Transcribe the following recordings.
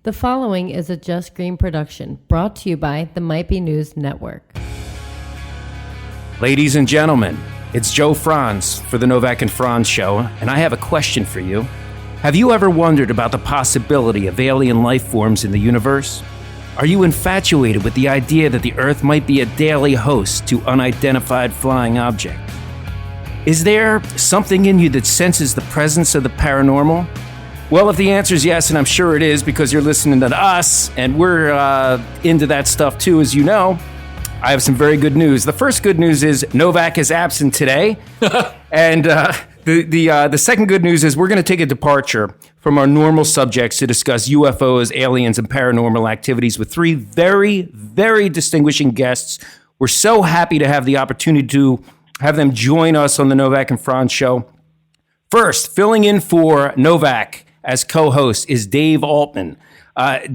The following is a Just Green production brought to you by the Might Be News Network. Ladies and gentlemen, it's Joe Frantz for the Novak and Frantz show, and I have a question for you. Have you ever wondered about the possibility of alien life forms in the universe? Are you infatuated with the idea that the Earth might be a daily host to unidentified flying object? Is there something in you that senses the presence of the paranormal? Well, if the answer is yes, and I'm sure it is because you're listening to us, and we're into that stuff too, as you know, I have some very good news. The first good news is Novak is absent today, and the second good news is we're going to take a departure from our normal subjects to discuss UFOs, aliens, and paranormal activities with three very, very distinguishing guests. We're so happy to have the opportunity to have them join us on the Novak and Frantz show. First, filling in for Novak as co-host is Dave Altman.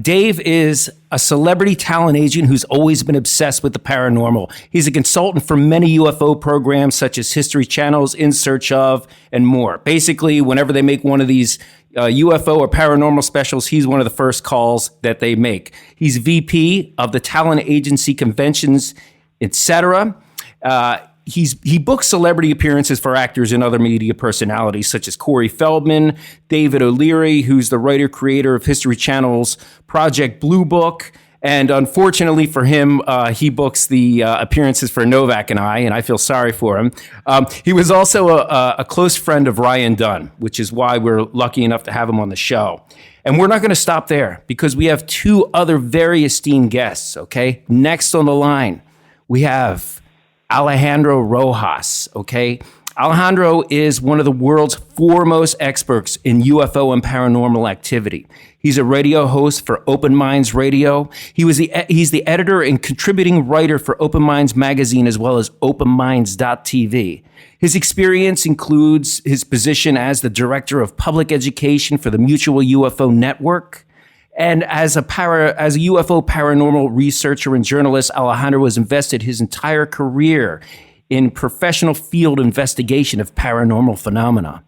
Dave is a celebrity talent agent who's always been obsessed with the paranormal. He's a consultant for many UFO programs such as History Channel's In Search Of and more. Basically, whenever they make one of these UFO or paranormal specials, he's one of the first calls that they make. He's VP of the talent agency conventions, etc. He books celebrity appearances for actors and other media personalities such as Corey Feldman, David O'Leary, who's the writer-creator of History Channel's Project Blue Book. And unfortunately for him, he books the appearances for Novak and I feel sorry for him. He was also a close friend of Ryan Dunn, which is why we're lucky enough to have him on the show. And we're not going to stop there because we have two other very esteemed guests, okay? Next on the line, we have Alejandro Rojas, okay? Alejandro is one of the world's foremost experts in UFO and paranormal activity. He's a radio host for Open Minds Radio. He's the editor and contributing writer for Open Minds magazine as well as openminds.tv. His experience includes his position as the director of public education for the Mutual UFO Network. And as a UFO paranormal researcher and journalist, Alejandro has invested his entire career in professional field investigation of paranormal phenomena.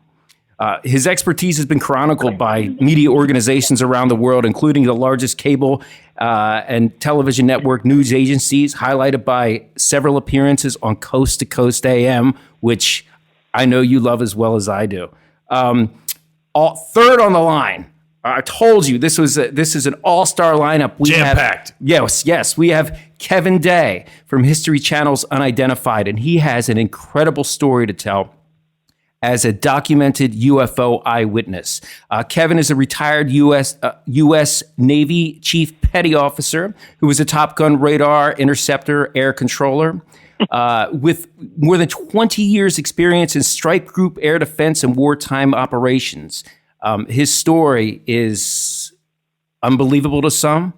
His expertise has been chronicled by media organizations around the world, including the largest cable and television network news agencies, highlighted by several appearances on Coast to Coast AM, which I know you love as well as I do. Third on the line. I told you this is an all-star lineup. Jam-packed. Yes. We have Kevin Day from History Channel's Unidentified, and he has an incredible story to tell as a documented UFO eyewitness. Kevin is a retired U.S. Navy Chief Petty Officer who was a Top Gun radar interceptor air controller. With more than 20 years experience in strike group air defense and wartime operations. His story is unbelievable to some,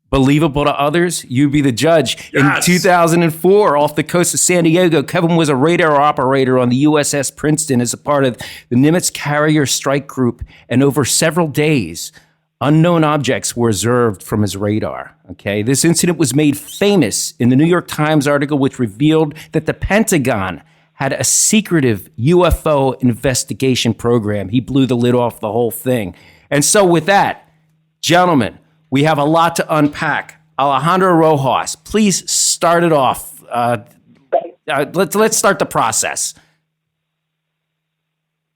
believable to others. You be the judge. Yes. In 2004, off the coast of San Diego, Kevin was a radar operator on the USS Princeton as a part of the Nimitz Carrier Strike Group. And over several days, unknown objects were observed from his radar. Okay, this incident was made famous in the New York Times article, which revealed that the Pentagon had a secretive UFO investigation program. He blew the lid off the whole thing. And so with that, gentlemen, we have a lot to unpack. Alejandro Rojas, please start it off. Let's start the process.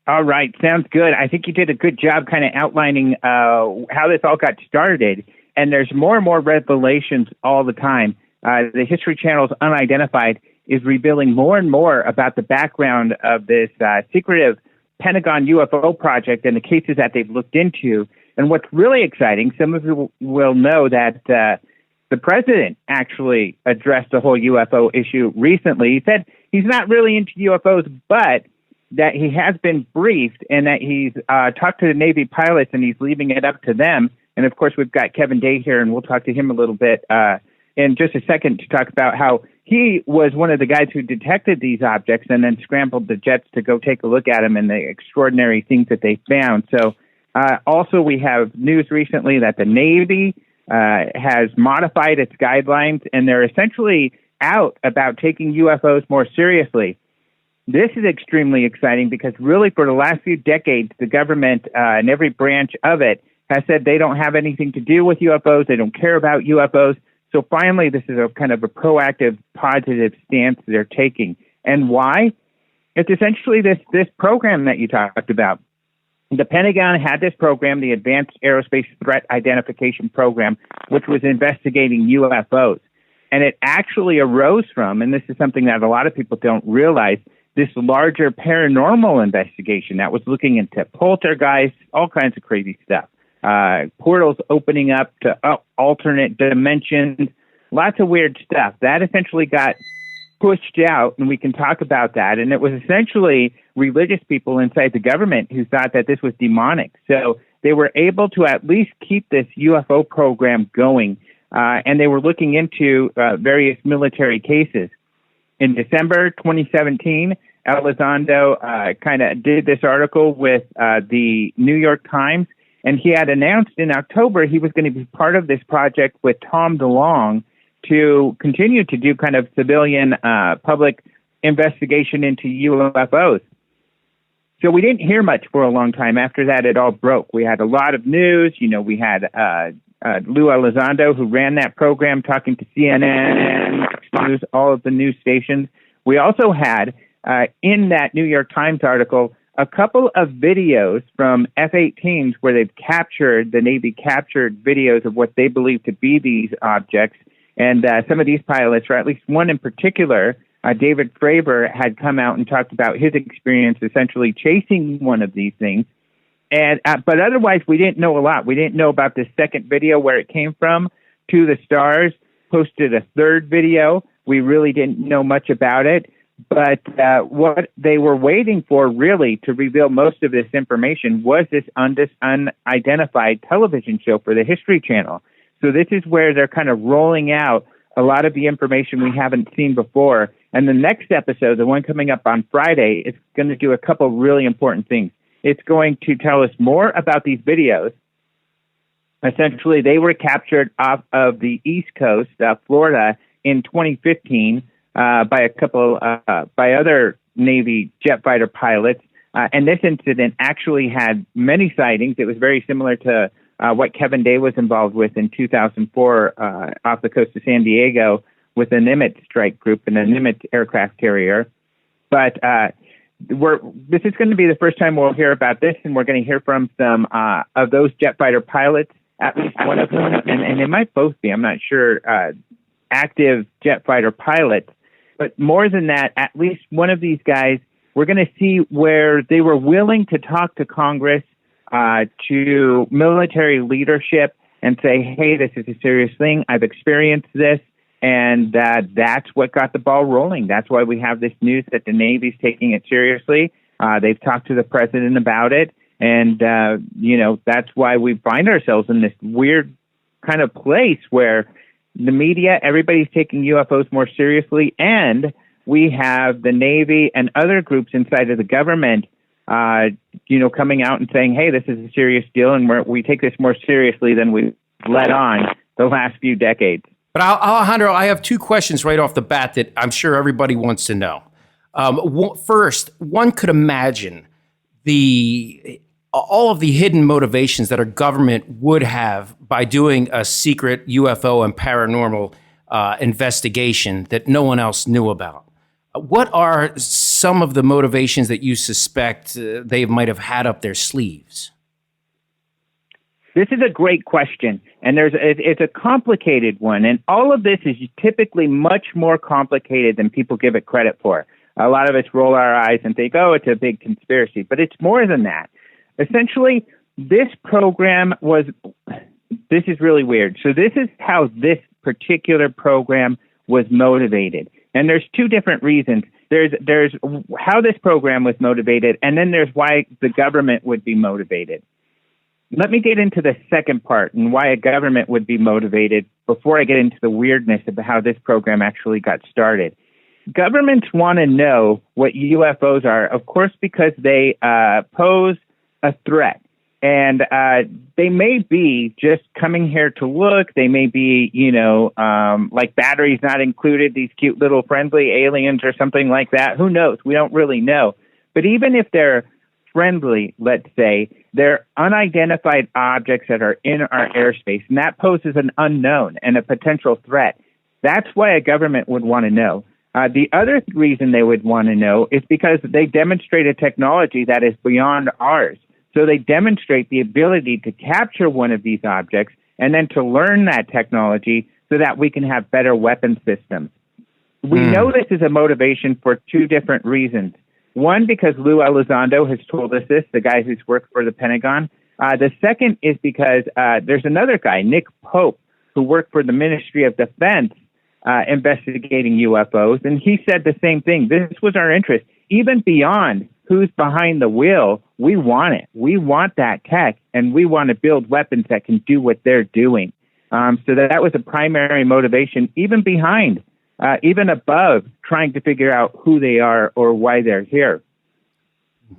All right, sounds good. I think you did a good job kind of outlining how this all got started. And there's more and more revelations all the time. The History Channel's Unidentified is revealing more and more about the background of this secretive Pentagon UFO project and the cases that they've looked into. And what's really exciting, some of you will know that the president actually addressed the whole UFO issue recently. He said he's not really into UFOs, but that he has been briefed and that he's talked to the Navy pilots and he's leaving it up to them. And of course, we've got Kevin Day here, and we'll talk to him a little bit in just a second to talk about how he was one of the guys who detected these objects and then scrambled the jets to go take a look at them and the extraordinary things that they found. So also we have news recently that the Navy has modified its guidelines, and they're essentially out about taking UFOs more seriously. This is extremely exciting because really for the last few decades, the government and every branch of it has said they don't have anything to do with UFOs. They don't care about UFOs. So finally, this is a kind of a proactive, positive stance they're taking. And why? It's essentially this program that you talked about. The Pentagon had this program, the Advanced Aerospace Threat Identification Program, which was investigating UFOs. And it actually arose from, and this is something that a lot of people don't realize, this larger paranormal investigation that was looking into poltergeists, all kinds of crazy stuff. Portals opening up to alternate dimensions, lots of weird stuff. That essentially got pushed out, and we can talk about that. And it was essentially religious people inside the government who thought that this was demonic. So they were able to at least keep this UFO program going, and they were looking into various military cases. In December 2017, Elizondo kind of did this article with the New York Times, and he had announced in October he was going to be part of this project with Tom DeLonge to continue to do kind of civilian public investigation into UFOs. So we didn't hear much for a long time. After that, it all broke. We had a lot of news. You know, we had Lou Elizondo, who ran that program, talking to CNN, News, all of the news stations. We also had, in that New York Times article, a couple of videos from F-18s where the Navy captured videos of what they believe to be these objects. And some of these pilots, or at least one in particular, David Fravor, had come out and talked about his experience essentially chasing one of these things. And but otherwise, we didn't know a lot. We didn't know about the second video, where it came from. To the Stars posted a third video. We really didn't know much about it. But what they were waiting for, really, to reveal most of this information was this unidentified television show for the History Channel. So this is where they're kind of rolling out a lot of the information we haven't seen before. And the next episode, the one coming up on Friday, is going to do a couple really important things. It's going to tell us more about these videos. Essentially, they were captured off of the East Coast, Florida, in 2015 by a couple, by other Navy jet fighter pilots. And this incident actually had many sightings. It was very similar to what Kevin Day was involved with in 2004 off the coast of San Diego with the Nimitz strike group and the Nimitz aircraft carrier. But this is going to be the first time we'll hear about this, and we're going to hear from some of those jet fighter pilots, at least one of them, and it might both be, I'm not sure, active jet fighter pilots. But more than that, at least one of these guys, we're going to see where they were willing to talk to Congress, to military leadership, and say, hey, this is a serious thing. I've experienced this. And that's what got the ball rolling. That's why we have this news that the Navy's taking it seriously. They've talked to the president about it. And, that's why we find ourselves in this weird kind of place where the media, everybody's taking UFOs more seriously. And we have the Navy and other groups inside of the government, coming out and saying, hey, this is a serious deal. And we take this more seriously than we've let on the last few decades. But Alejandro, I have two questions right off the bat that I'm sure everybody wants to know. First, one could imagine all of the hidden motivations that a government would have by doing a secret UFO and paranormal investigation that no one else knew about. What are some of the motivations that you suspect they might have had up their sleeves? This is a great question, and it's a complicated one, and all of this is typically much more complicated than people give it credit for. A lot of us roll our eyes and think, oh, it's a big conspiracy, but it's more than that. Essentially, this is really weird. So this is how this particular program was motivated, and there's two different reasons. There's how this program was motivated, and then there's why the government would be motivated. Let me get into the second part and why a government would be motivated before I get into the weirdness of how this program actually got started. Governments want to know what UFOs are, of course, because they pose a threat. And they may be just coming here to look. They may be, like batteries not included, these cute little friendly aliens or something like that. Who knows? We don't really know. But even if they're friendly, let's say, They're unidentified objects that are in our airspace, and that poses an unknown and a potential threat. That's why a government would want to know. The other reason they would want to know is because they demonstrate a technology that is beyond ours. So they demonstrate the ability to capture one of these objects and then to learn that technology so that we can have better weapon systems. We know this is a motivation for two different reasons. One, because Lou Elizondo has told us this, the guy who's worked for the Pentagon. The second is because there's another guy, Nick Pope, who worked for the Ministry of Defense investigating UFOs, and he said the same thing. This was our interest. Even beyond who's behind the wheel, we want it. We want that tech, and we want to build weapons that can do what they're doing. So that was a primary motivation, even behind, even above trying to figure out who they are or why they're here.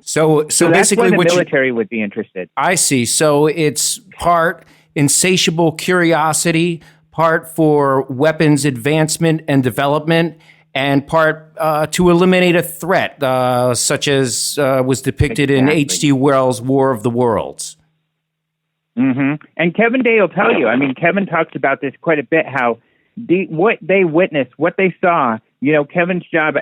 So that's basically, why the military would be interested. I see. So it's part insatiable curiosity, part for weapons advancement and development, and part to eliminate a threat, such as was depicted in H.G. Wells' War of the Worlds. Mm-hmm. And Kevin Day will tell you, I mean, Kevin talks about this quite a bit, how what they witnessed, what they saw, Kevin's job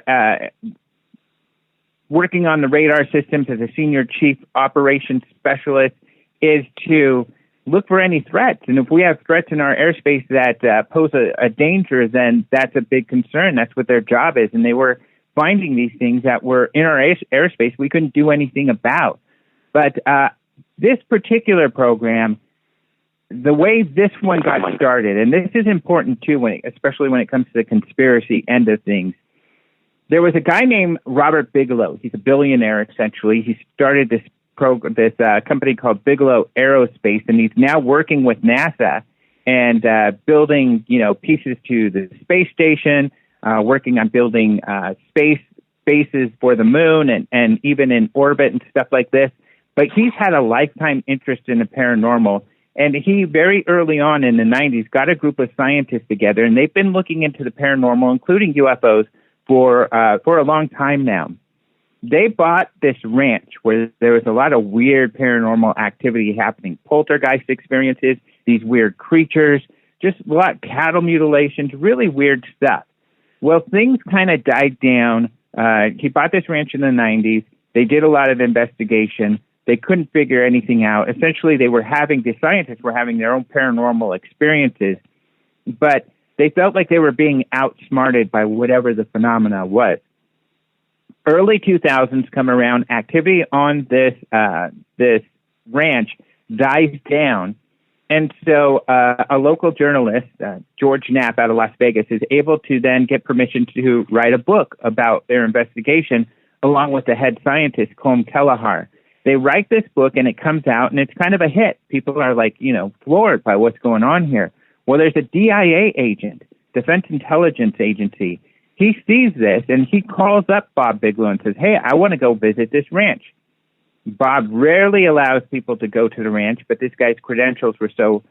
working on the radar systems as a senior chief operations specialist is to look for any threats. And if we have threats in our airspace that pose a danger, then that's a big concern. That's what their job is. And they were finding these things that were in our airspace we couldn't do anything about. But this particular program, the way this one got started, and this is important too, especially when it comes to the conspiracy end of things, there was a guy named Robert Bigelow. He's a billionaire, essentially. He started this company called Bigelow Aerospace, and he's now working with NASA and building, pieces to the space station, working on building spaces for the moon and even in orbit and stuff like this. But he's had a lifetime interest in the paranormal, and he very early on in the 90s got a group of scientists together, and they've been looking into the paranormal, including UFOs, for a long time now. They bought this ranch where there was a lot of weird paranormal activity happening, poltergeist experiences, these weird creatures, just a lot of cattle mutilations, really weird stuff. Well, things kind of died down. He bought this ranch in the 90s. They did a lot of investigation. They couldn't figure anything out. Essentially, the scientists were having their own paranormal experiences, but they felt like they were being outsmarted by whatever the phenomena was. Early 2000s come around, activity on this ranch dies down, and so a local journalist, George Knapp out of Las Vegas, is able to then get permission to write a book about their investigation, along with the head scientist, Colm Kelleher. They write this book, and it comes out, and it's kind of a hit. People are floored by what's going on here. Well, there's a DIA agent, Defense Intelligence Agency. He sees this, and he calls up Bob Bigelow and says, hey, I want to go visit this ranch. Bob rarely allows people to go to the ranch, but this guy's credentials were so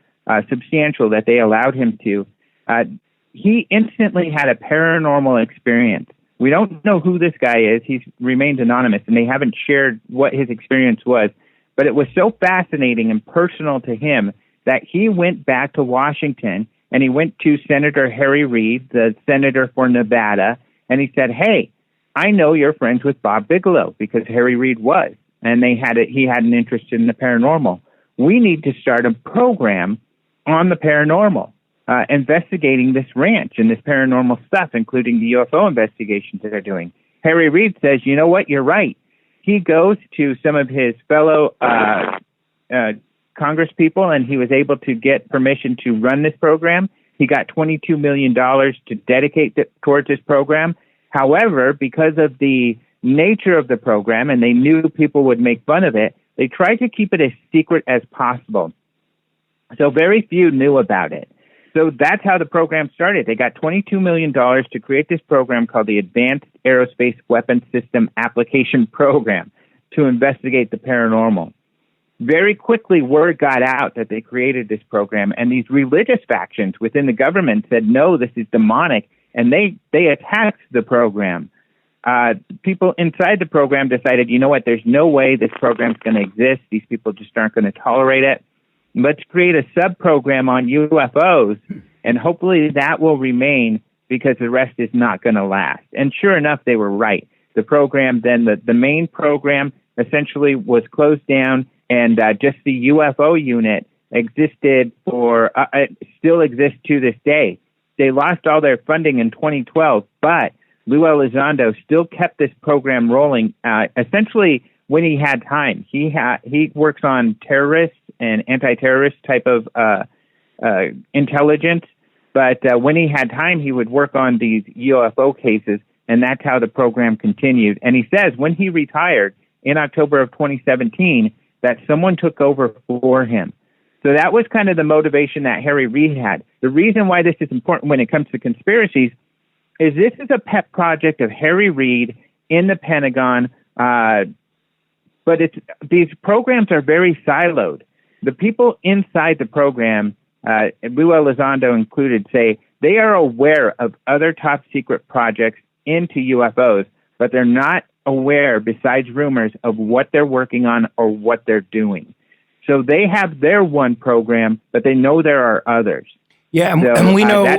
substantial that they allowed him to. He instantly had a paranormal experience. We don't know who this guy is. He's remained anonymous, and they haven't shared what his experience was. But it was so fascinating and personal to him that he went back to Washington, and he went to Senator Harry Reid, the senator for Nevada, and he said, hey, I know you're friends with Bob Bigelow, because Harry Reid was, and he had an interest in the paranormal. We need to start a program on the paranormal, investigating this ranch and this paranormal stuff, including the UFO investigations that they're doing. Harry Reid says, you know what, you're right. He goes to some of his fellow Congress people, and he was able to get permission to run this program. He got $22 million to dedicate towards this program. However, because of the nature of the program, and they knew people would make fun of it, they tried to keep it as secret as possible. So very few knew about it. So that's how the program started. They got $22 million to create this program called the Advanced Aerospace Weapons System Application Program to investigate the paranormal. Very quickly, word got out that they created this program, and these religious factions within the government said, no, this is demonic, and they attacked the program. people inside the program decided, you know what, there's no way this program's going to exist. These people just aren't going to tolerate it. Let's create a sub-program on UFOs, and hopefully that will remain because the rest is not going to last. And sure enough, they were right. The program, then the main program essentially was closed down, and just the UFO unit existed still exists to this day. They lost all their funding in 2012, but Lou Elizondo still kept this program rolling, essentially when he had time. He works on terrorists and anti-terrorist type of intelligence, but when he had time, he would work on these UFO cases, and that's how the program continued. And he says when he retired in October of 2017, that someone took over for him. So that was kind of the motivation that Harry Reid had. The reason why this is important when it comes to conspiracies is this is a pet project of Harry Reid in the Pentagon, but these programs are very siloed. The people inside the program, Lou Elizondo included, say they are aware of other top secret projects into UFOs, but they're not aware, besides rumors, of what they're working on or what they're doing. So they have their one program, but they know there are others. Yeah, and we know...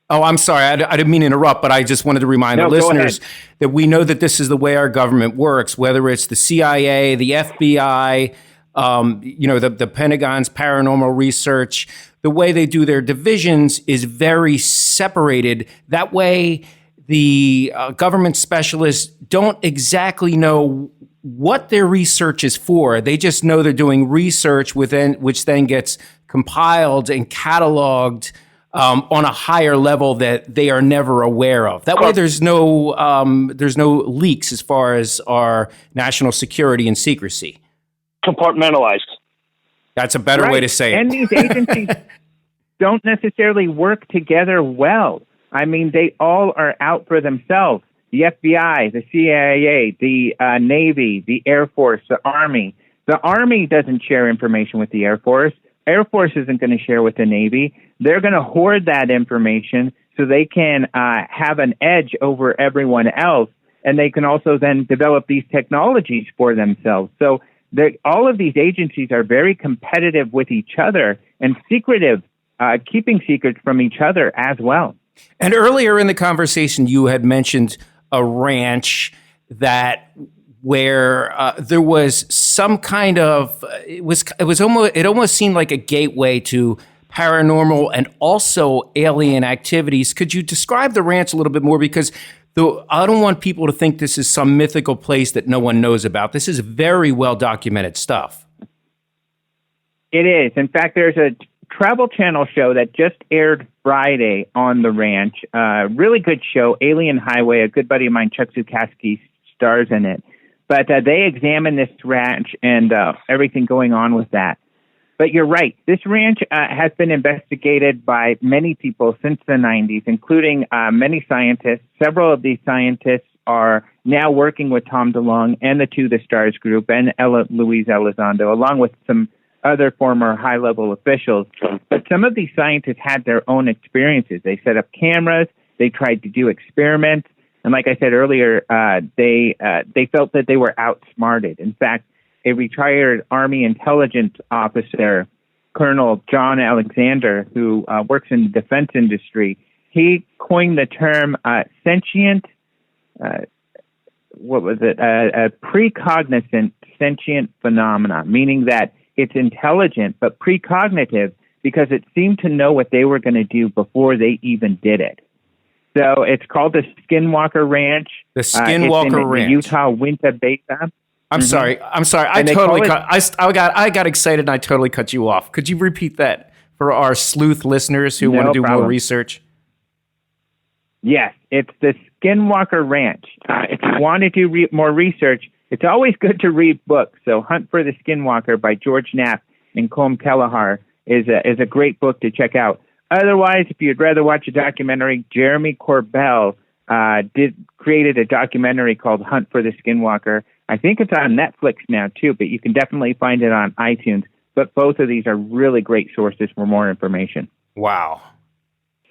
Oh, I'm sorry. I didn't mean to interrupt, but I just wanted to remind the listeners that we know that this is the way our government works, whether it's the CIA, the FBI, the Pentagon's paranormal research. The way they do their divisions is very separated. That way, the government specialists don't exactly know what their research is for. They just know they're doing research which then gets compiled and cataloged on a higher level that they are never aware of. That way, there's no leaks as far as our national security and secrecy. Compartmentalized. That's a better way to say it. And these agencies don't necessarily work together well. I mean, they all are out for themselves. The FBI, the CIA, the Navy, the Air Force, the Army. The Army doesn't share information with the Air Force. Air Force isn't going to share with the Navy. They're going to hoard that information so they can have an edge over everyone else, and they can also then develop these technologies for themselves. So all of these agencies are very competitive with each other and secretive, keeping secrets from each other as well. And earlier in the conversation, you had mentioned a ranch where there was some kind of it almost seemed like a gateway to paranormal and also alien activities. Could you describe the ranch a little bit more? Because I don't want people to think this is some mythical place that no one knows about. This is very well documented stuff. It is. In fact, there's a Travel Channel show that just aired Friday on the ranch. Really good show, Alien Highway. A good buddy of mine, Chuck Zukaski, stars in it. But they examine this ranch and everything going on with that. But you're right. This ranch has been investigated by many people since the 90s, including many scientists. Several of these scientists are now working with Tom DeLonge and the To the Stars group and Louise Elizondo, along with some other former high-level officials. But some of these scientists had their own experiences. They set up cameras. They tried to do experiments. And like I said earlier, they felt that they were outsmarted. In fact, a retired Army intelligence officer, Colonel John Alexander, who works in the defense industry, he coined the term sentient, a precognizant sentient phenomena, meaning that it's intelligent but precognitive because it seemed to know what they were going to do before they even did it. So it's called the Skinwalker Ranch. The Skinwalker Ranch. The Utah Winta Mesa. I'm sorry. I got excited and I totally cut you off. Could you repeat that for our sleuth listeners who want to do more research? Yes, it's the Skinwalker Ranch. If you want to do more research, it's always good to read books. So Hunt for the Skinwalker by George Knapp and Colm Kelleher is a great book to check out. Otherwise, if you'd rather watch a documentary, Jeremy Corbell created a documentary called Hunt for the Skinwalker. I think it's on Netflix now, too, but you can definitely find it on iTunes. But both of these are really great sources for more information. Wow.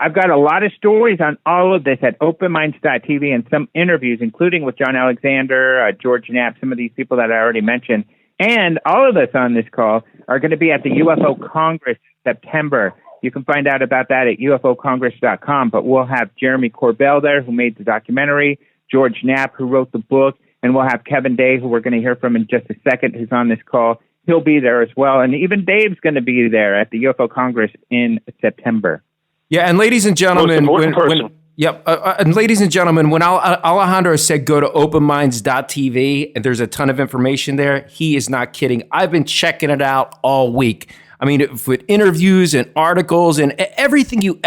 I've got a lot of stories on all of this at openminds.tv and some interviews, including with John Alexander, George Knapp, some of these people that I already mentioned. And all of us on this call are going to be at the UFO Congress in September. You can find out about that at ufocongress.com. But we'll have Jeremy Corbell there, who made the documentary, George Knapp, who wrote the book, and we'll have Kevin Day, who we're going to hear from in just a second, who's on this call. He'll be there as well. And even Dave's going to be there at the UFO Congress in September. Yeah, and ladies and gentlemen, and ladies and gentlemen, when Alejandro said go to openminds.tv and there's a ton of information there, he is not kidding. I've been checking it out all week. I mean, with interviews and articles and everything you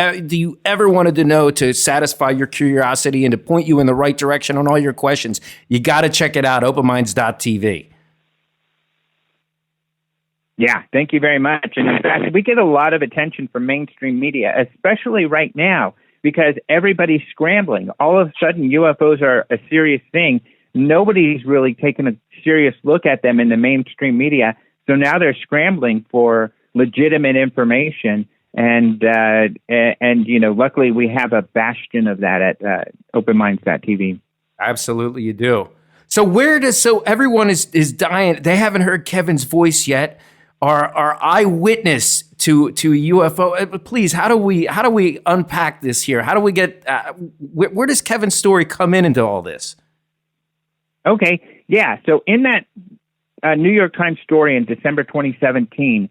ever wanted to know to satisfy your curiosity and to point you in the right direction on all your questions, you got to check it out, openminds.tv. Yeah, thank you very much. And in fact, we get a lot of attention from mainstream media, especially right now, because everybody's scrambling. All of a sudden, UFOs are a serious thing. Nobody's really taken a serious look at them in the mainstream media. So now they're scrambling for legitimate information. And luckily we have a bastion of that at openminds.tv. Absolutely, you do. So everyone is dying. They haven't heard Kevin's voice yet. Our eyewitness to UFO. Please, how do we unpack this here? How do we get where does Kevin's story come into all this? Okay, yeah. So in that New York Times story in December 2017,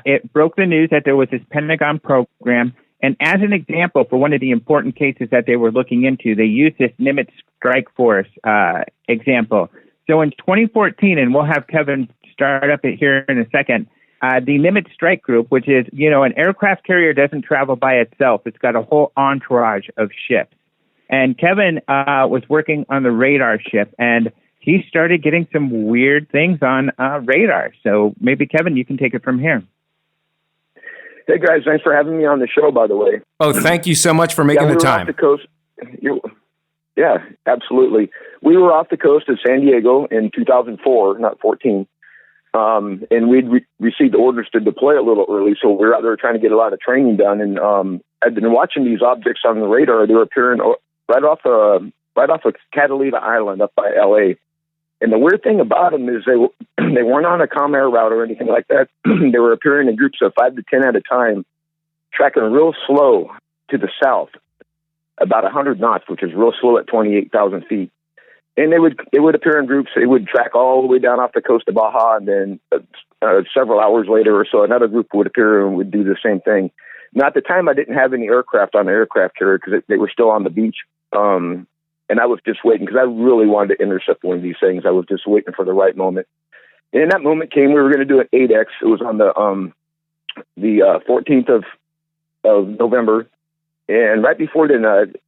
it broke the news that there was this Pentagon program, and as an example for one of the important cases that they were looking into, they used this Nimitz Strike Force example. So in 2014, and we'll have Kevin start up it here in a second, the Nimitz Strike Group, which is, an aircraft carrier doesn't travel by itself. It's got a whole entourage of ships. And Kevin was working on the radar ship, and he started getting some weird things on radar. So maybe, Kevin, you can take it from here. Hey, guys, thanks for having me on the show, by the way. Oh, thank you so much for making the time. Off the coast. Yeah, absolutely. We were off the coast of San Diego in 2004, not 14. And we'd received orders to deploy a little early, so we were out there trying to get a lot of training done. And I'd been watching these objects on the radar. They were appearing right off of Catalina Island up by L.A. And the weird thing about them is they weren't on a ComAir route or anything like that. They were appearing in groups of 5 to 10 at a time, tracking real slow to the south, about 100 knots, which is real slow at 28,000 feet. And they would appear in groups. They would track all the way down off the coast of Baja, and then several hours later or so, another group would appear and would do the same thing. Now, at the time, I didn't have any aircraft on the aircraft carrier because they were still on the beach. And I was just waiting because I really wanted to intercept one of these things. I was just waiting for the right moment. And that moment came. We were going to do an 8X. It was on the 14th of November. And right before then,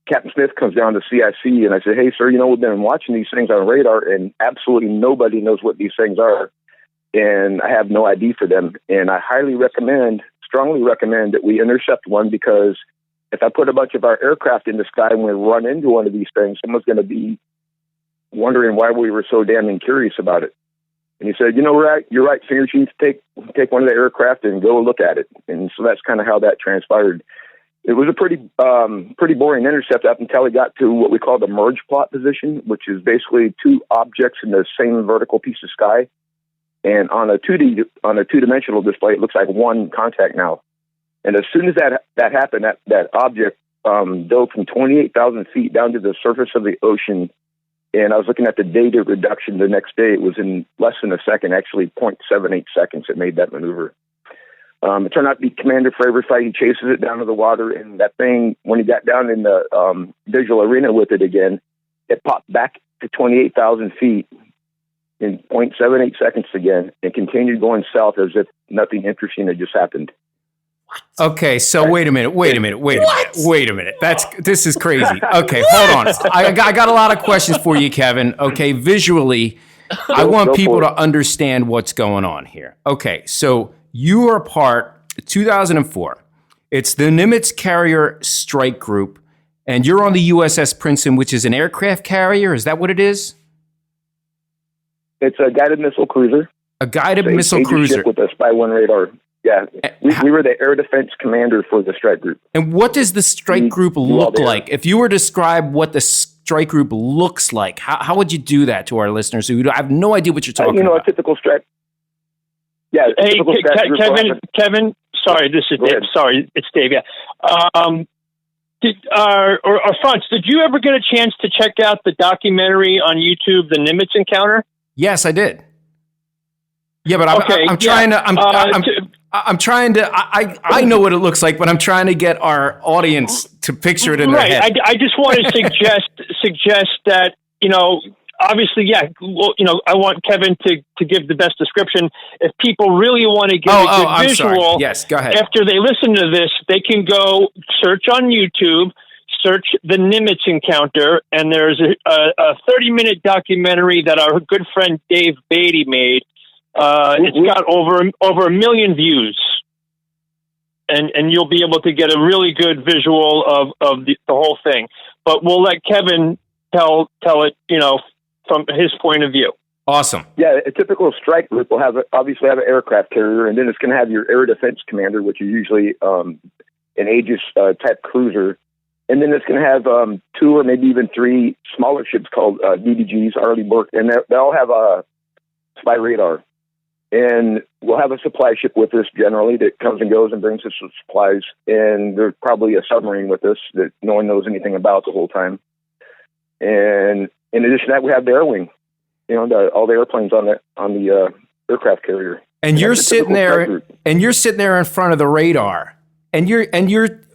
Captain Smith comes down to CIC, and I said, "Hey, sir, we've been watching these things on radar, and absolutely nobody knows what these things are, and I have no ID for them. And I strongly recommend that we intercept one, because if I put a bunch of our aircraft in the sky and we run into one of these things, someone's going to be wondering why we were so damn curious about it." And he said, you're right, Senior Chief, take one of the aircraft and go look at it. And so that's kind of how that transpired. It was a pretty boring intercept up until it got to what we call the merge plot position, which is basically two objects in the same vertical piece of sky. And on a two-dimensional display, it looks like one contact now. And as soon as that happened, that object dove from 28,000 feet down to the surface of the ocean. And I was looking at the data reduction the next day. It was in less than a second, actually 0.78 seconds it made that maneuver. It turned out to be Commander Fravor fight. He chases it down to the water, and that thing, when he got down in the visual arena with it again, it popped back to 28,000 feet in 0.78 seconds again, and continued going south as if nothing interesting had just happened. Okay, so wait a minute. This is crazy. Okay, hold on. I got a lot of questions for you, Kevin. Okay, visually, I want people to understand what's going on here. Okay, so you are part 2004. It's the Nimitz Carrier Strike Group, and you're on the USS Princeton, which is an aircraft carrier. Is that what it is? It's a guided missile cruiser. A guided missile cruiser with a Spy 1 radar. Yeah, we were the air defense commander for the strike group. And what does the strike group look like? If you were to describe what the strike group looks like, how would you do that to our listeners who have no idea what you're talking about? A typical strike. Yeah. Hey, Kevin. Sorry, this is Dave. Sorry, it's Dave. Yeah. Frantz, did you ever get a chance to check out the documentary on YouTube, The Nimitz Encounter? Yes, I did. Yeah, but I'm trying to. I know what it looks like, but I'm trying to get our audience to picture it in their head. I just want to suggest that, obviously, I want Kevin to give the best description. If people really want to get a good visual, yes, go ahead. After they listen to this, they can go search on YouTube, search the Nimitz Encounter, and there's a 30-minute documentary that our good friend Dave Beatty made. It's got over 1 million views, and you'll be able to get a really good visual of the whole thing. But we'll let Kevin tell it, from his point of view. Awesome. Yeah, a typical strike group will obviously have an aircraft carrier, and then it's going to have your air defense commander, which is usually an Aegis type cruiser, and then it's going to have 2 or maybe even 3 smaller ships called DDGs, Arleigh Burke, and they all have a spy radar. And we'll have a supply ship with us generally that comes and goes and brings us some supplies. And there's probably a submarine with us that no one knows anything about the whole time. And in addition to that, we have the air wing, all the airplanes on the aircraft carrier. And you're sitting there, in front of the radar. And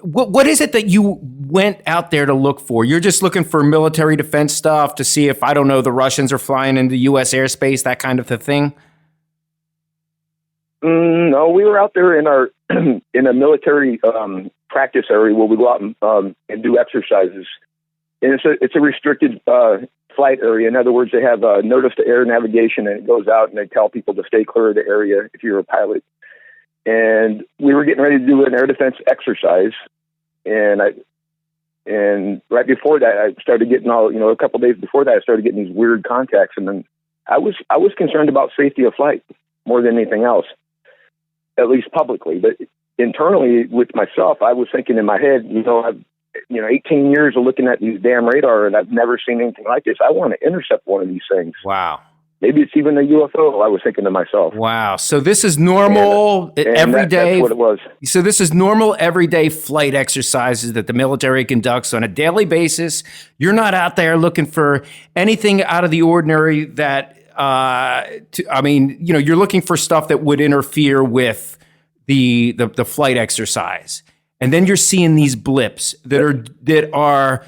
what is it that you went out there to look for? You're just looking for military defense stuff to see if, the Russians are flying into U.S. airspace, that kind of a thing? No, we were out there in a military practice area where we go out and do exercises, and it's a restricted flight area. In other words, they have notice to air navigation, and it goes out and they tell people to stay clear of the area if you're a pilot. And we were getting ready to do an air defense exercise, and right before that, I started getting a couple of days before that, I started getting these weird contacts, and then I was concerned about safety of flight more than anything else. At least publicly, but internally with myself, I was thinking in my head, I've 18 years of looking at these damn radar, and I've never seen anything like this. I want to intercept one of these things. Wow. Maybe it's even a UFO. I was thinking to myself. Wow. So this is normal every day. That's what it was. So this is normal everyday flight exercises that the military conducts on a daily basis. You're not out there looking for anything out of the ordinary that. You're looking for stuff that would interfere with the flight exercise, and then you're seeing these blips that are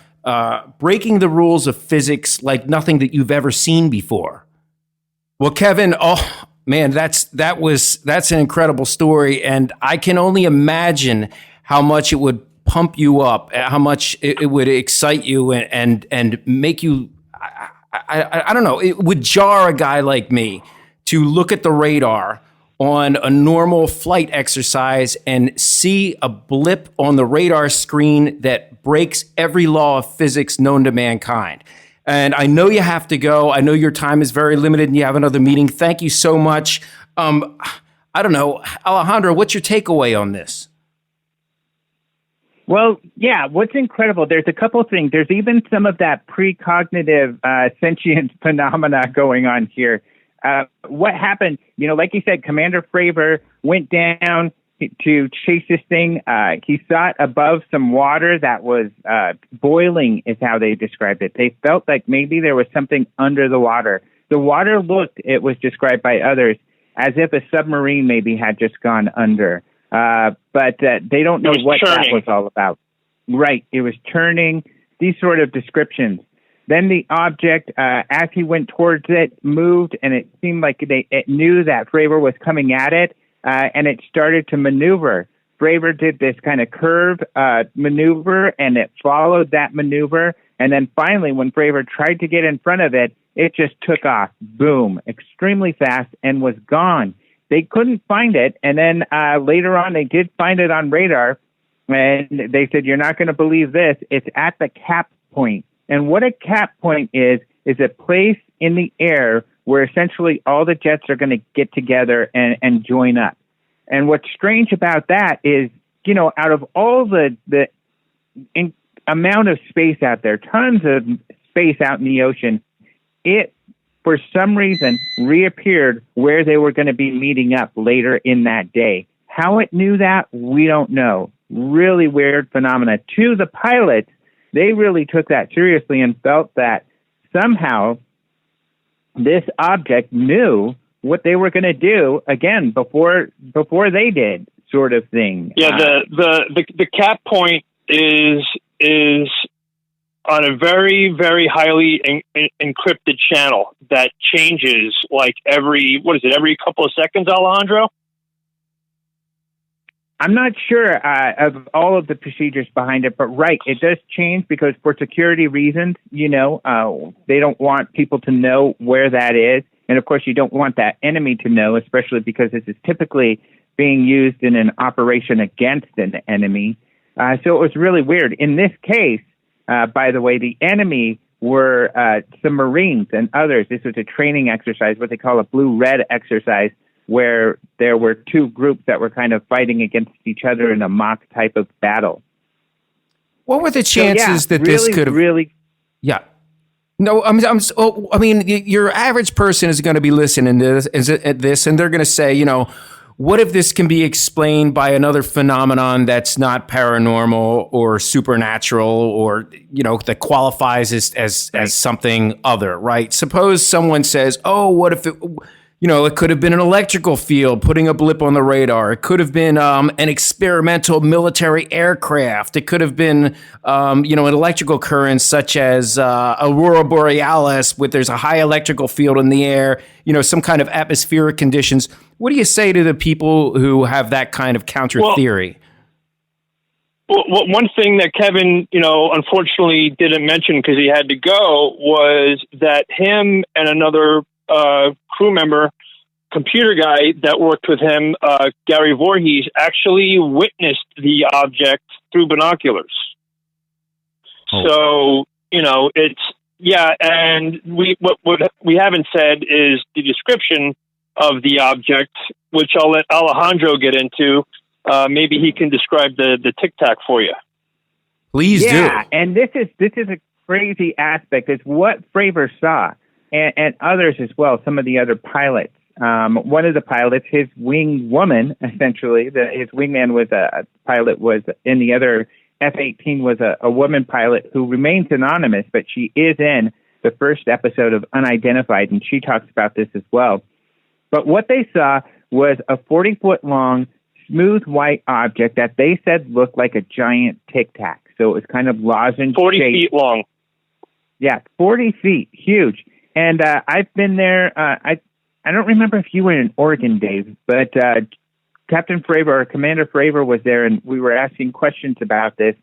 breaking the rules of physics like nothing that you've ever seen before. Well, Kevin, oh man, that's an incredible story, and I can only imagine how much it would pump you up, how much it would excite you and make you. I don't know. It would jar a guy like me to look at the radar on a normal flight exercise and see a blip on the radar screen that breaks every law of physics known to mankind. And I know you have to go. I know your time is very limited and you have another meeting. Thank you so much. I don't know. Alejandro, what's your takeaway on this? Well, yeah, what's incredible, there's a couple of things. There's even some of that precognitive sentient phenomena going on here. What happened, like you said, Commander Fravor went down to chase this thing. He saw it above some water that was boiling, is how they described it. They felt like maybe there was something under the water. The water looked, it was described by others, as if a submarine maybe had just gone under. But they don't know what that was all about. Right. It was turning, these sort of descriptions. Then the object, as he went towards it, moved, and it seemed like it knew that Fravor was coming at it, and it started to maneuver. Fravor did this kind of curve maneuver, and it followed that maneuver. And then finally, when Fravor tried to get in front of it, it just took off, boom, extremely fast, and was gone. They couldn't find it, and then later on, they did find it on radar, and they said, "You're not going to believe this. It's at the cap point." And what a cap point is a place in the air where essentially all the jets are going to get together and join up. And what's strange about that is, out of all the amount of space out there, tons of space out in the ocean, it, for some reason, reappeared where they were going to be meeting up later in that day. How it knew that, we don't know. Really weird phenomena. To the pilots, they really took that seriously and felt that somehow this object knew what they were going to do again before they did, sort of thing. Yeah, the cap point is on a very, very highly encrypted channel that changes like every couple of seconds, Alejandro? I'm not sure of all of the procedures behind it, but right, it does change because for security reasons, they don't want people to know where that is. And of course, you don't want that enemy to know, especially because this is typically being used in an operation against an enemy. So it was really weird. In this case, by the way, the enemy were some Marines and others. This was a training exercise, what they call a blue-red exercise, where there were two groups that were kind of fighting against each other in a mock type of battle. What were the chances that this could have... Really... Yeah. No, I mean, your average person is going to be listening to this, and they're going to say, what if this can be explained by another phenomenon that's not paranormal or supernatural or, that qualifies as something other, right? Suppose someone says, oh, what if it could have been an electrical field putting a blip on the radar. It could have been an experimental military aircraft. It could have been, an electrical current such as Aurora Borealis, where there's a high electrical field in the air, some kind of atmospheric conditions. What do you say to the people who have that kind of counter theory? Well, one thing that Kevin, unfortunately didn't mention because he had to go was that him and another crew member, computer guy that worked with him, Gary Voorhees, actually witnessed the object through binoculars. So, and what we haven't said is the description of the object, which I'll let Alejandro get into. Maybe he can describe the Tic Tac for you. Please do. Yeah, and this is a crazy aspect. It's what Fravor saw. And others as well, some of the other pilots. One of the pilots, his winged woman, essentially, his wingman was a pilot, was in the other F-18 was a woman pilot who remains anonymous, but she is in the first episode of Unidentified, and she talks about this as well. But what they saw was a 40-foot-long, smooth white object that they said looked like a giant Tic Tac. So it was kind of lozenge 40 shaped. feet long. Yeah, 40 feet, huge. And I've been there. I don't remember if you were in Oregon, Dave, but Captain Fravor, or Commander Fravor, was there, and we were asking questions about this.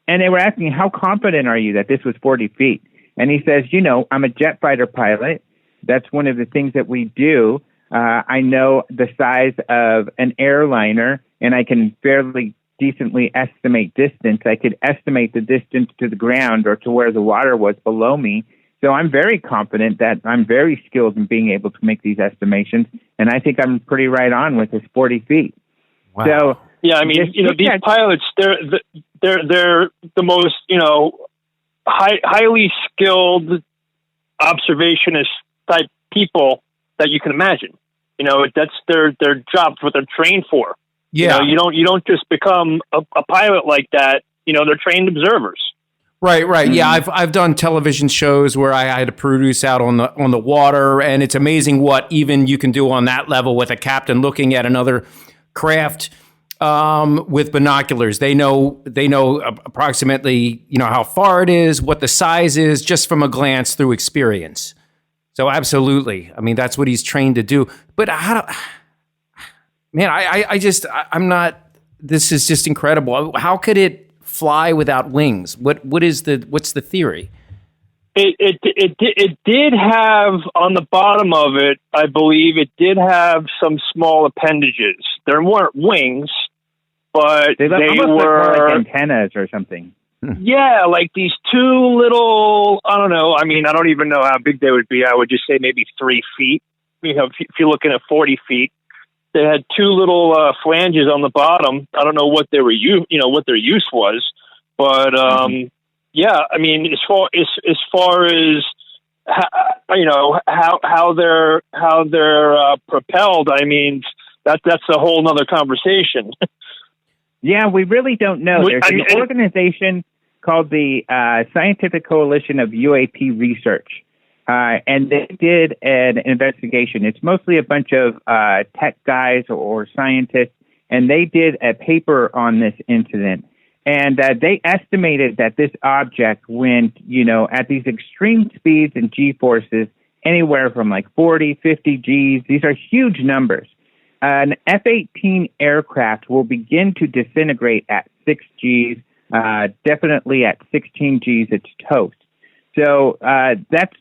And they were asking, how confident are you that this was 40 feet? And he says, I'm a jet fighter pilot. That's one of the things that we do. I know the size of an airliner, and I can fairly decently estimate distance. I could estimate the distance to the ground or to where the water was below me. So I'm very confident that I'm very skilled in being able to make these estimations, and I think I'm pretty right on with this 40 feet. Wow. So yeah, I mean, these pilots, they're the most, highly skilled observationist type people that you can imagine. That's their job, what they're trained for. Yeah, you don't just become a pilot like that. They're trained observers. Right. Mm-hmm. Yeah, I've done television shows where I had to produce out on the water, and it's amazing what even you can do on that level with a captain looking at another craft with binoculars. They know approximately how far it is, what the size is, just from a glance through experience. So absolutely, I mean that's what he's trained to do. But I'm not. This is just incredible. How could it fly without wings? What's the theory? It did have on the bottom of it, I believe it did have some small appendages. There weren't wings, but they were more like antennas or something. Yeah, like these two little, I don't know. I mean, I don't even know how big they would be. I would just say maybe 3 feet. If you're looking at 40 feet, They had two little flanges on the bottom. I don't know what they were what their use was, but yeah, I mean, as far as how they're propelled, I mean, that's a whole nother conversation. Yeah, we really don't know. There's an organization called the Scientific Coalition of UAP Research, and they did an investigation. It's mostly a bunch of tech guys or scientists, and they did a paper on this incident. And they estimated that this object went, at these extreme speeds and G-forces, anywhere from like 40, 50 Gs. These are huge numbers. An F-18 aircraft will begin to disintegrate at 6 Gs. Definitely at 16 Gs, it's toast. So that's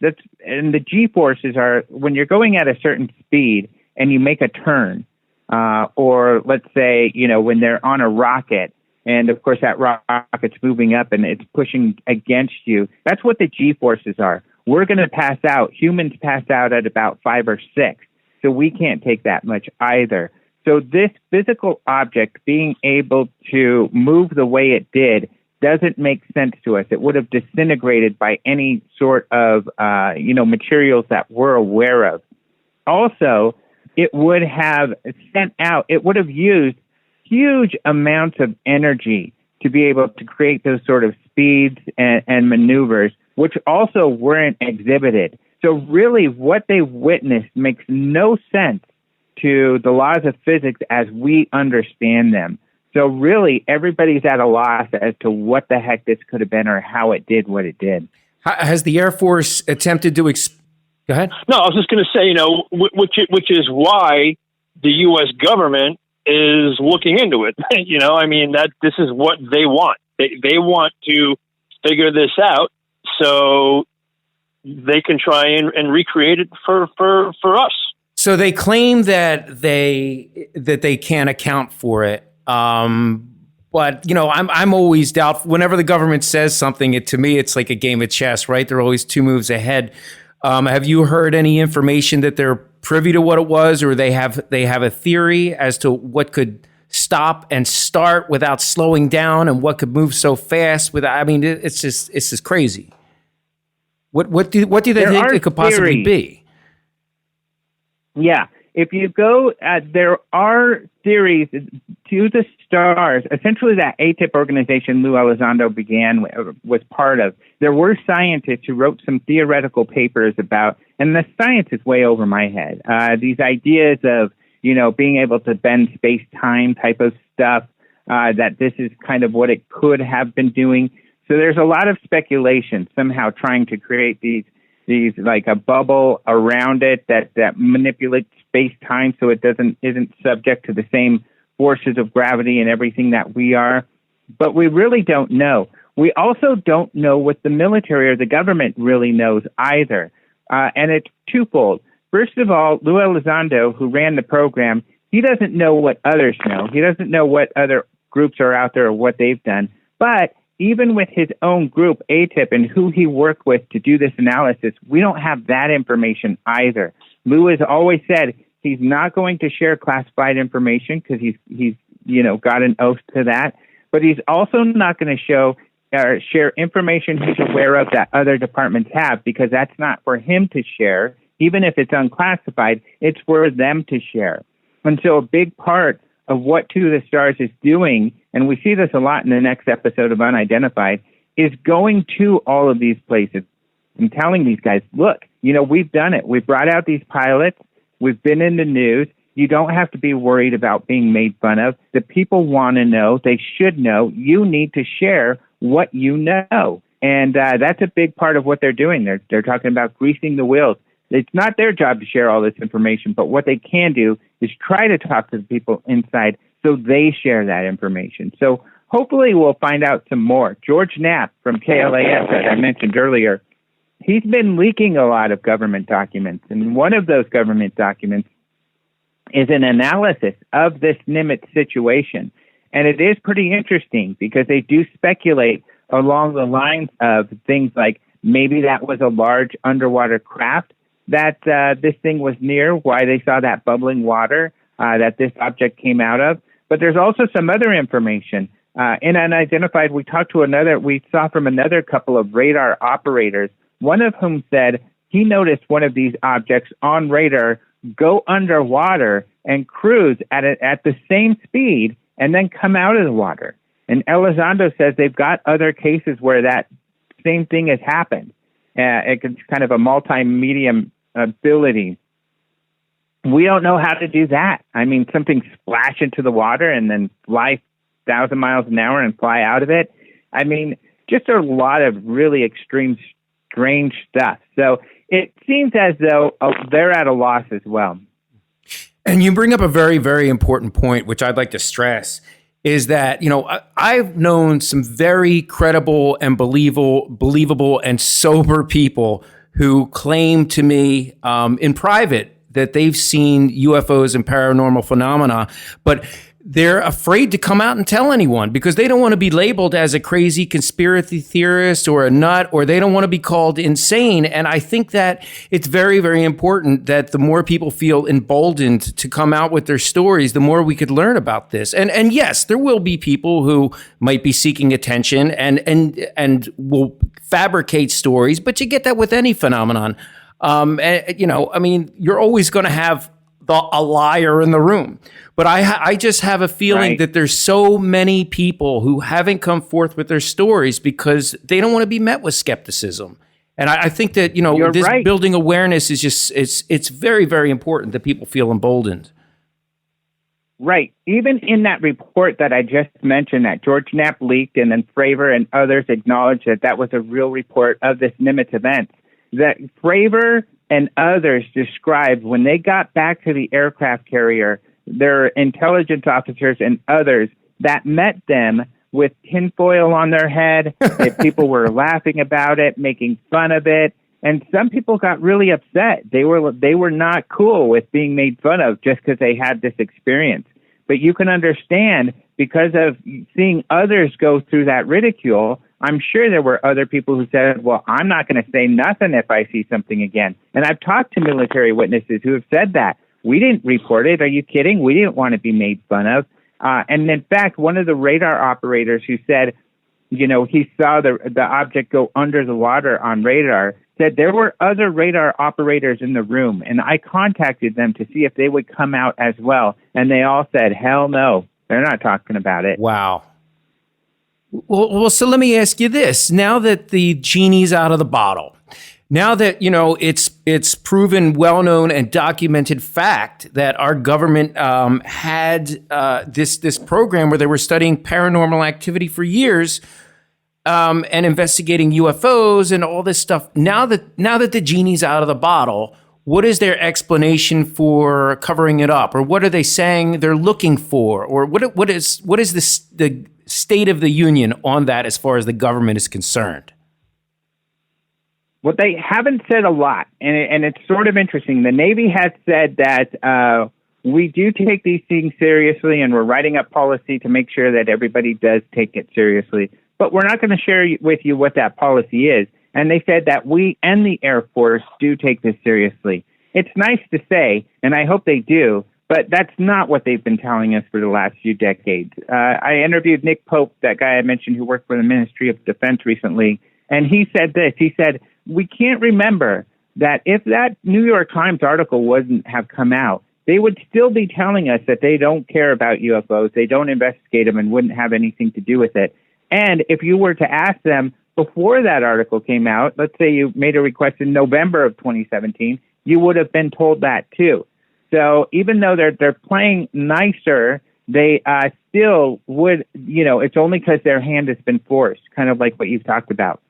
and the G-forces are when you're going at a certain speed and you make a turn, or let's say when they're on a rocket. And, of course, that rocket's moving up and it's pushing against you. That's what the G-forces are. We're going to pass out. Humans pass out at about 5 or 6. So we can't take that much either. So this physical object being able to move the way it did doesn't make sense to us. It would have disintegrated by any sort of, materials that we're aware of. Also, it would have used huge amounts of energy to be able to create those sort of speeds and maneuvers, which also weren't exhibited. So really what they witnessed makes no sense to the laws of physics as we understand them. So really everybody's at a loss as to what the heck this could have been or how it did what it did. Has the Air Force attempted to... Go ahead. No, I was just going to say, which is why the U.S. government is looking into it. I mean, that this is what they want. They want to figure this out so they can try and recreate it for us. So they claim that they can't account for it. But I'm always doubtful. Whenever the government says something, to me it's like a game of chess, right? They're always 2 moves ahead. Have you heard any information that they're privy to what it was, or they have a theory as to what could stop and start without slowing down, and what could move so fast? It's just crazy. What do they think it could possibly be? Yeah, if you go, there are theories to the stars. Essentially, that ATIP organization Lou Elizondo was part of. There were scientists who wrote some theoretical papers about, and the science is way over my head. These ideas of being able to bend space-time type of stuff. That this is kind of what it could have been doing. So there's a lot of speculation somehow trying to create these like a bubble around it that manipulates space-time so it isn't subject to the same forces of gravity and everything that we are. But we really don't know. We also don't know what the military or the government really knows either. And it's twofold. First of all, Lou Elizondo, who ran the program, he doesn't know what others know. He doesn't know what other groups are out there or what they've done. But even with his own group, ATIP, and who he worked with to do this analysis, we don't have that information either. Lou has always said he's not going to share classified information because he's got an oath to that. But he's also not going to share information he's aware of that other departments have, because that's not for him to share. Even if it's unclassified, it's for them to share. And so a big part of what To the Stars is doing, and we see this a lot in the next episode of Unidentified, is going to all of these places and telling these guys, look, we've done it. We've brought out these pilots. We've been in the news. You don't have to be worried about being made fun of. The people want to know. They should know. You need to share what you know. And that's a big part of what they're doing. They're talking about greasing the wheels. It's not their job to share all this information, but what they can do is try to talk to the people inside so they share that information. So hopefully we'll find out some more. George Knapp from KLAS, that I mentioned earlier, he's been leaking a lot of government documents, and one of those government documents is an analysis of this Nimitz situation. And it is pretty interesting because they do speculate along the lines of things like maybe that was a large underwater craft that this thing was near, why they saw that bubbling water. that this object came out of. But there's also some other information. In Unidentified, we saw from another couple of radar operators, one of whom said he noticed one of these objects on radar go underwater and cruise at the same speed and then come out of the water. And Elizondo says they've got other cases where that same thing has happened. It's kind of a multi-medium ability. We don't know how to do that. I mean, something splash into the water and then fly 1,000 miles an hour and fly out of it. I mean, just a lot of really extreme, strange stuff. So it seems as though they're at a loss as well. And you bring up a very, very important point, which I'd like to stress, is that, I've known some very credible and believable and sober people who claim to me in private that they've seen UFOs and paranormal phenomena, but they're afraid to come out and tell anyone because they don't want to be labeled as a crazy conspiracy theorist or a nut, or they don't want to be called insane. And I think that it's very, very important that the more people feel emboldened to come out with their stories, the more we could learn about this. And yes, there will be people who might be seeking attention and will fabricate stories, but you get that with any phenomenon. You're always going to have a liar in the room. But I just have a feeling that there's so many people who haven't come forth with their stories because they don't want to be met with skepticism. And I think that, building awareness is just, it's very, very important that people feel emboldened. Right. Even in that report that I just mentioned that George Knapp leaked and then Fravor and others acknowledged that was a real report of this Nimitz event, that Fravor and others described when they got back to the aircraft carrier, their intelligence officers and others that met them with tinfoil on their head. People were laughing about it, making fun of it. And some people got really upset. They were not cool with being made fun of just because they had this experience. But you can understand, because of seeing others go through that ridicule, I'm sure there were other people who said, well, I'm not going to say nothing if I see something again. And I've talked to military witnesses who have said that. We didn't report it. Are you kidding? We didn't want to be made fun of. And in fact, one of the radar operators who said, he saw the object go under the water on radar, said there were other radar operators in the room. And I contacted them to see if they would come out as well. And they all said, hell no, they're not talking about it. Wow. Well, so let me ask you this. Now that the genie's out of the bottle, now that, it's proven well-known and documented fact that our government had this program where they were studying paranormal activity for years and investigating UFOs and all this stuff. Now that the genie's out of the bottle, what is their explanation for covering it up? Or what are they saying they're looking for? Or what is the state of the union on that as far as the government is concerned? Well, they haven't said a lot, and it's sort of interesting. The Navy has said that we do take these things seriously, and we're writing up policy to make sure that everybody does take it seriously. But we're not going to share with you what that policy is. And they said that we and the Air Force do take this seriously. It's nice to say, and I hope they do, but that's not what they've been telling us for the last few decades. I interviewed Nick Pope, that guy I mentioned who worked for the Ministry of Defense recently, and he said this. He said, we can't remember that if that New York Times article wouldn't have come out, they would still be telling us that they don't care about UFOs, they don't investigate them, and wouldn't have anything to do with it. And if you were to ask them before that article came out, let's say you made a request in November of 2017, you would have been told that too. So even though they're playing nicer, they still would, it's only because their hand has been forced, kind of like what you've talked about.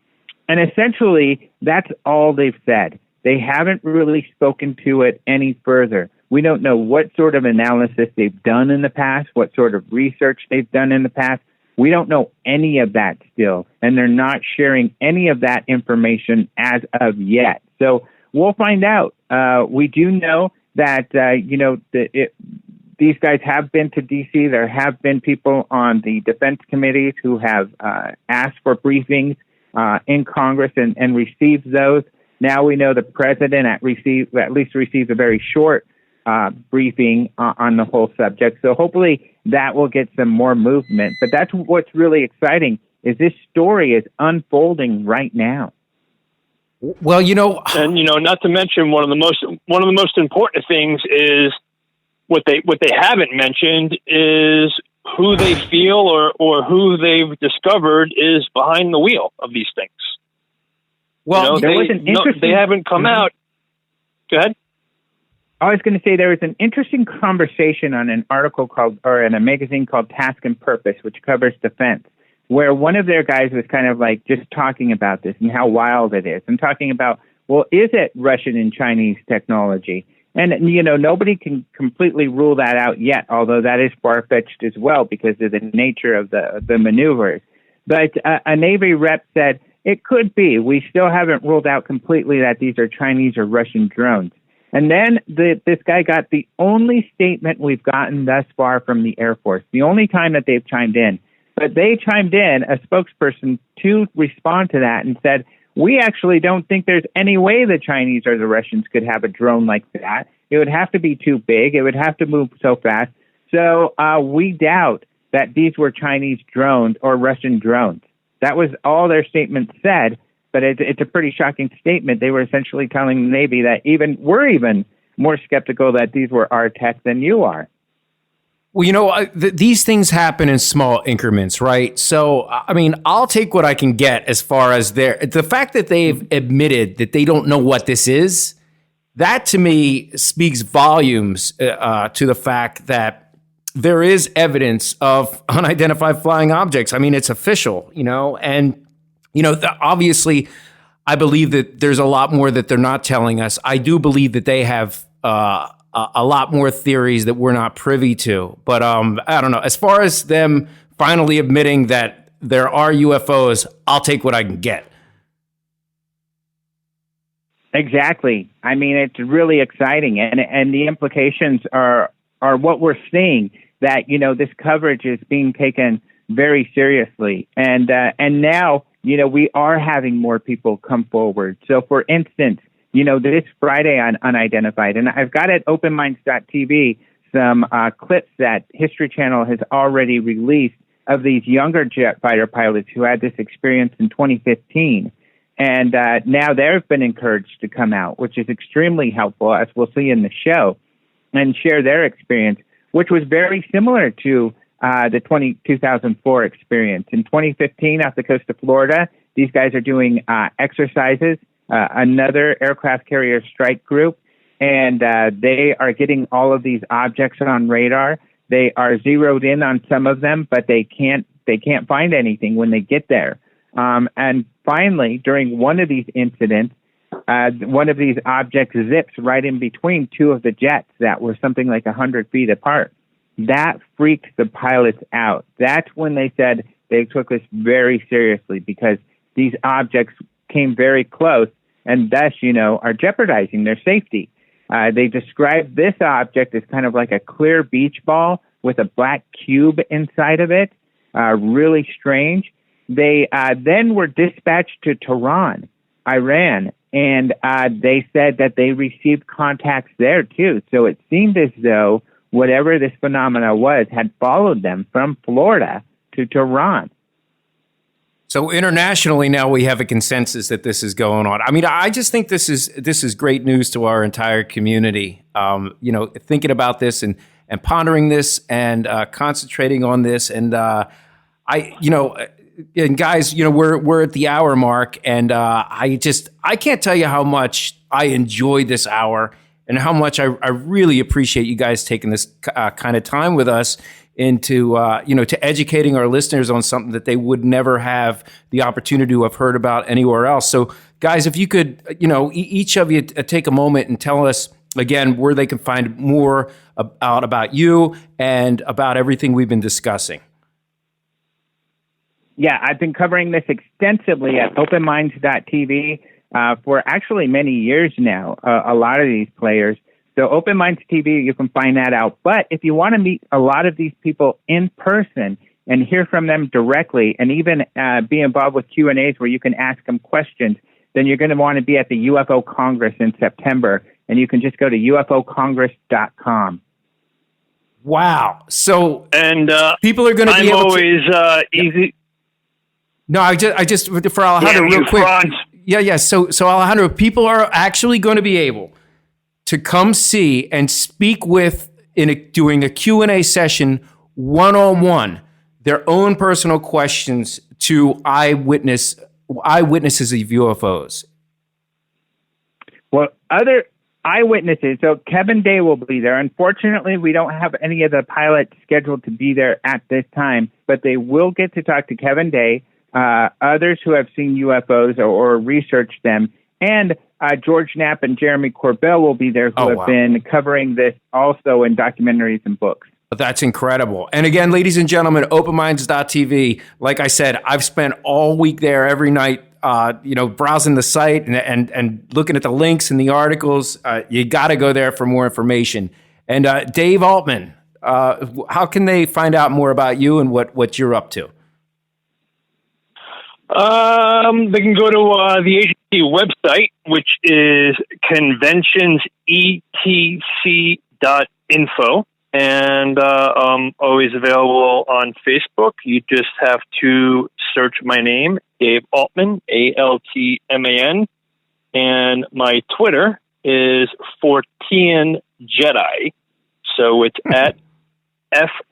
And essentially, that's all they've said. They haven't really spoken to it any further. We don't know what sort of analysis they've done in the past, what sort of research they've done in the past. We don't know any of that still, and they're not sharing any of that information as of yet. So we'll find out. We do know that, these guys have been to D.C. There have been people on the defense committees who have asked for briefings in Congress and received those. Now we know the president at least received a very short briefing on the whole subject. So hopefully that will get some more movement. But that's what's really exciting is this story is unfolding right now. Well, and not to mention one of the most important things is what they haven't mentioned is who they feel or who they've discovered is behind the wheel of these things. Well, they haven't come out. Go ahead. I was going to say there was an interesting conversation on an article in a magazine called Task and Purpose, which covers defense, where one of their guys was kind of like just talking about this and how wild it is and talking about, well, is it Russian and Chinese technology? And, nobody can completely rule that out yet, although that is far-fetched as well because of the nature of the maneuvers. But a Navy rep said, it could be. We still haven't ruled out completely that these are Chinese or Russian drones. And then this guy got the only statement we've gotten thus far from the Air Force, the only time that they've chimed in. But they chimed in, a spokesperson, to respond to that and said, we actually don't think there's any way the Chinese or the Russians could have a drone like that. It would have to be too big. It would have to move so fast. So we doubt that these were Chinese drones or Russian drones. That was all their statement said, but it's a pretty shocking statement. They were essentially telling the Navy that we're even more skeptical that these were our tech than you are. Well, these things happen in small increments, right? So, I mean, I'll take what I can get as far as the fact that they've admitted that they don't know what this is, that to me speaks volumes to the fact that there is evidence of unidentified flying objects. I mean, it's official, and, obviously, I believe that there's a lot more that they're not telling us. I do believe that they have a lot more theories that we're not privy to. But I don't know. As far as them finally admitting that there are UFOs, I'll take what I can get. Exactly. I mean, it's really exciting. And the implications are what we're seeing, that, this coverage is being taken very seriously. And now, we are having more people come forward. So, for instance, this Friday on Unidentified, and I've got at openminds.tv some clips that History Channel has already released of these younger jet fighter pilots who had this experience in 2015. And now they've been encouraged to come out, which is extremely helpful, as we'll see in the show, and share their experience, which was very similar to the 2004 experience. In 2015, off the coast of Florida, these guys are doing exercises, another aircraft carrier strike group, and they are getting all of these objects on radar. They are zeroed in on some of them, but they can't find anything when they get there. And finally, during one of these incidents, one of these objects zips right in between two of the jets that were something like 100 feet apart. That freaked the pilots out. That's when they said they took this very seriously, because these objects came very close and thus, are jeopardizing their safety. They described this object as kind of like a clear beach ball with a black cube inside of it. Really strange. They then were dispatched to Tehran, Iran, and they said that they received contacts there too. So it seemed as though whatever this phenomena was had followed them from Florida to Tehran. So internationally now we have a consensus that this is going on. I mean, I just think this is great news to our entire community. Thinking about this and pondering this and concentrating on this, and and guys, we're at the hour mark, and I can't tell you how much I enjoyed this hour and how much I really appreciate you guys taking this kind of time with us into to educating our listeners on something that they would never have the opportunity to have heard about anywhere else. So, guys, if you could, each of you take a moment and tell us again where they can find more about you and about everything we've been discussing. Yeah, I've been covering this extensively at openminds.tv for actually many years now, a lot of these players. So Open Minds TV, you can find that out. But if you want to meet a lot of these people in person and hear from them directly, and even be involved with Q&As where you can ask them questions, then you're going to want to be at the UFO Congress in September and you can just go to ufocongress.com. Wow. So And people are going to be I'm able always easy. No, I just for Alejandro real quick. Frantz. Yeah. So Alejandro, people are actually going to be able to come see and speak with doing a Q&A session one-on-one, their own personal questions to eyewitnesses of UFOs. Well, other eyewitnesses, so Kevin Day will be there. Unfortunately, we don't have any of the pilots scheduled to be there at this time, but they will get to talk to Kevin Day, others who have seen UFOs or researched them, and George Knapp and Jeremy Corbell will be there who have been covering this also in documentaries and books. That's incredible. And again, ladies and gentlemen, openminds.tv, like I said, I've spent all week there every night, browsing the site and looking at the links and the articles. You got to go there for more information. And Dave Altman, how can they find out more about you and what you're up to? They can go to the agency website, which is conventionsetc.info, and always available on Facebook. You just have to search my name, Dave Altman, Altman, and my Twitter is Fortean Jedi. So it's at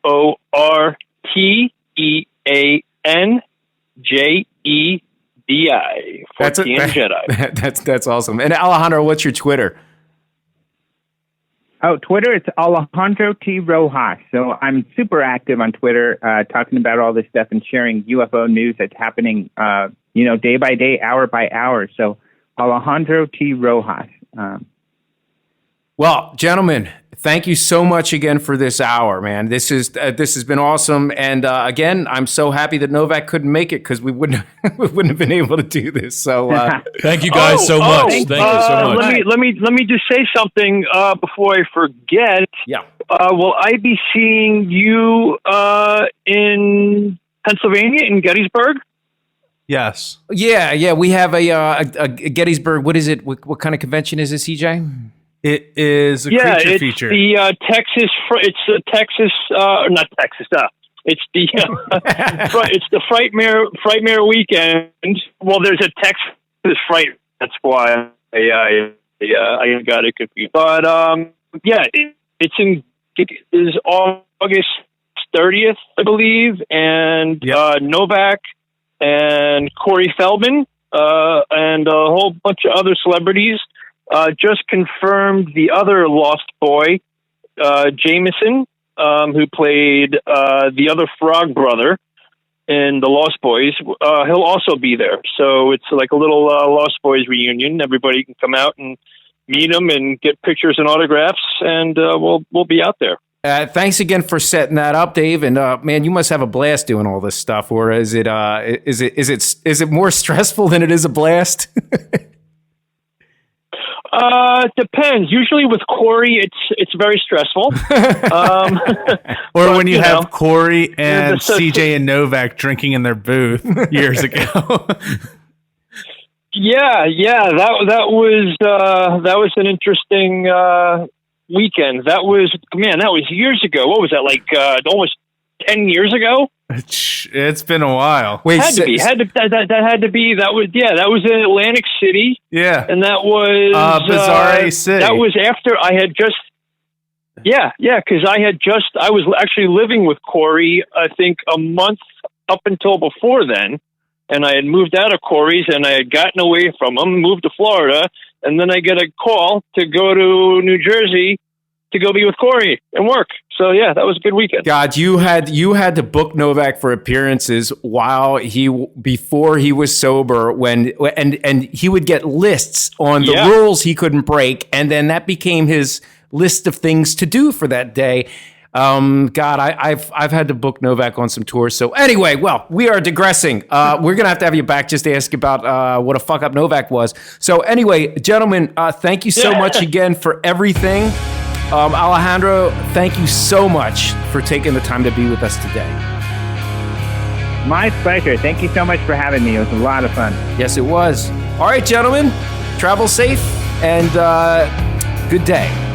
FORTEANJEDI. Fortean Jedi. That's awesome. And Alejandro, what's your Twitter? Oh, Twitter, it's Alejandro T. Rojas. So I'm super active on Twitter, talking about all this stuff and sharing UFO news that's happening, day by day, hour by hour. So Alejandro T. Rojas. Well, gentlemen, thank you so much again for this hour, man. This has been awesome. And again, I'm so happy that Novak couldn't make it because we wouldn't have been able to do this. So thank you guys so much. Thank you so much. Let me just say something before I forget. Yeah. Will I be seeing you in Pennsylvania in Gettysburg? Yes. Yeah. We have a Gettysburg. What is it? What kind of convention is it, CJ? It is a creature feature. It's the Texas, not Texas. It's the it's the Frightmare weekend. Well, there's a Texas Fright. That's why I got it confused. But it's is August 30th, I believe, and Novak and Corey Feldman and a whole bunch of other celebrities. Just confirmed the other Lost Boy, Jameson, who played the other Frog brother in the Lost Boys. He'll also be there. So it's like a little Lost Boys reunion. Everybody can come out and meet him and get pictures and autographs, and we'll be out there. Thanks again for setting that up, Dave. And man, you must have a blast doing all this stuff. Or is it more stressful than it is a blast? Depends. Usually with Corey, it's very stressful. Or when you have Corey and CJ and Novak drinking in their booth years ago. Yeah. That was an interesting weekend. That was years ago. What was that, like almost 10 years ago? It's been a while. Wait, that was in Atlantic City. Yeah. And that was Bizarre City. That was after I had just because I was actually living with Corey, I think a month up until before then, and I had moved out of Corey's and I had gotten away from him, moved to Florida, and then I get a call to go to New Jersey to go be with Corey and work. So yeah, that was a good weekend. God, you had to book Novak for appearances before he was sober, and he would get lists on the rules he couldn't break, and then that became his list of things to do for that day. God, I've had to book Novak on some tours. So anyway, well, we are digressing. We're gonna have to have you back just to ask about what a fuck up Novak was. So anyway, gentlemen, thank you so much again for everything. Alejandro, thank you so much for taking the time to be with us today. My pleasure. Thank you so much for having me. It was a lot of fun. Yes, it was. All right, gentlemen, travel safe, and Good day.